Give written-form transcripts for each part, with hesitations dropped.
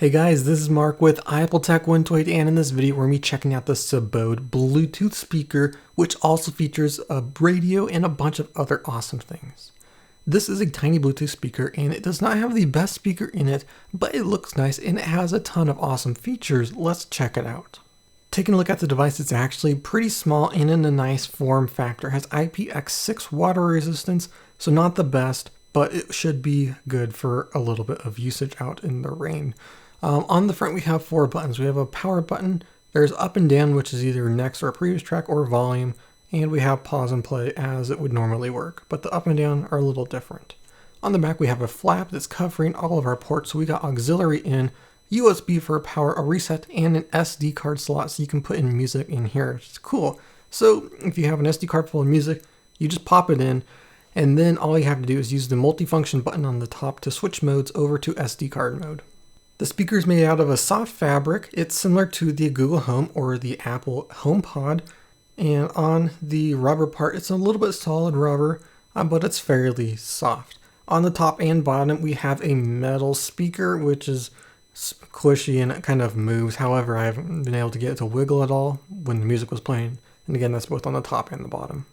Hey guys, this is Mark with Apple Tech 128, and in this video we're going to be checking out the Sbode Bluetooth speaker, which also features a radio and a bunch of other awesome things. This is a tiny Bluetooth speaker and it does not have the best speaker in it, but it looks nice and it has a ton of awesome features. Let's check it out. Taking a look at the device, it's actually pretty small and in a nice form factor. It has IPX6 water resistance, so not the best, but it should be good for a little bit of usage out in the rain. On the front we have 4 buttons. We have a power button, there's up and down, which is either next or a previous track or volume, and we have pause and play as it would normally work, but the up and down are a little different. On the back we have a flap that's covering all of our ports, so we got auxiliary in, USB for power, a reset, and an SD card slot so you can put in music in here. It's cool. So if you have an SD card full of music, you just pop it in, and then all you have to do is use the multifunction button on the top to switch modes over to SD card mode. The speaker is made out of a soft fabric. It's similar to the Google Home or the Apple HomePod. And on the rubber part, it's a little bit solid rubber, but it's fairly soft. On the top and bottom, we have a metal speaker, which is squishy and it kind of moves. However, I haven't been able to get it to wiggle at all when the music was playing. And again, that's both on the top and the bottom.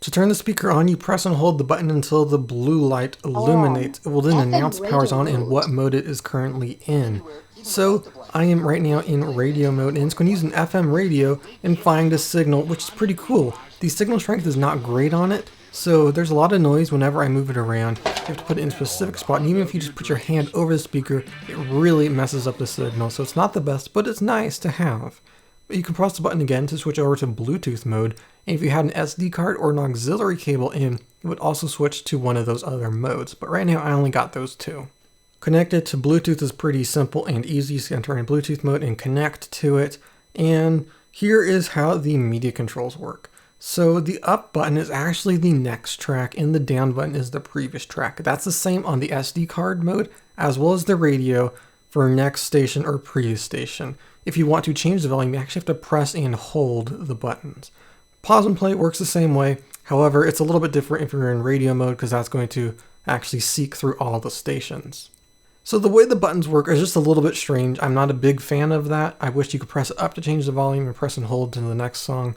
To turn the speaker on, you press and hold the button until the blue light illuminates. It will then announce power's on and what mode it is currently in. So I am right now in radio mode, and it's going to use an FM radio and find a signal, which is pretty cool. The signal strength is not great on it, so there's a lot of noise whenever I move it around. You have to put it in a specific spot, and even if you just put your hand over the speaker, it really messes up the signal. So it's not the best, but it's nice to have. You can press the button again to switch over to Bluetooth mode, and if you had an SD card or an auxiliary cable in, it would also switch to one of those other modes, but right now I only got those 2. Connected to Bluetooth is pretty simple and easy. So you enter in Bluetooth mode and connect to it, and here is how the media controls work. So the up button is actually the next track, and the down button is the previous track. That's the same on the SD card mode, as well as the radio for next station or previous station. If you want to change the volume, you actually have to press and hold the buttons. Pause and play works the same way. However, it's a little bit different if you're in radio mode because that's going to actually seek through all the stations. So the way the buttons work is just a little bit strange. I'm not a big fan of that. I wish you could press it up to change the volume and press and hold to the next song,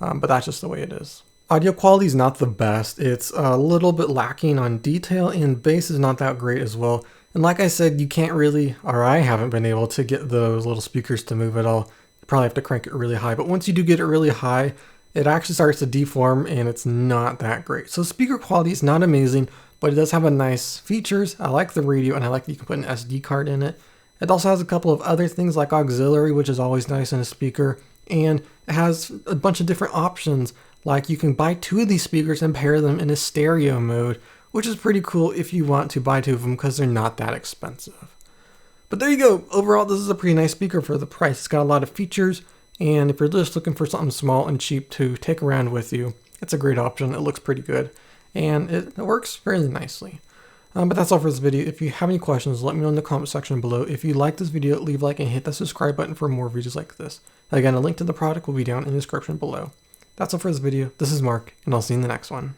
but that's just the way it is. Audio quality is not the best. It's a little bit lacking on detail, and bass is not that great as well. And like I said, you can't really, or I haven't been able to get those little speakers to move at all. You probably have to crank it really high, but once you do get it really high, it actually starts to deform and it's not that great. So speaker quality is not amazing, but it does have a nice features. I like the radio and I like that you can put an SD card in it. It also has a couple of other things like auxiliary, which is always nice in a speaker. And it has a bunch of different options. Like you can buy 2 of these speakers and pair them in a stereo mode, which is pretty cool if you want to buy 2 of them because they're not that expensive. But there you go. Overall, this is a pretty nice speaker for the price. It's got a lot of features, and if you're just looking for something small and cheap to take around with you, it's a great option. It looks pretty good, and it works fairly nicely. But that's all for this video. If you have any questions, let me know in the comment section below. If you like this video, leave a like and hit that subscribe button for more videos like this. Again, a link to the product will be down in the description below. That's all for this video. This is Mark, and I'll see you in the next one.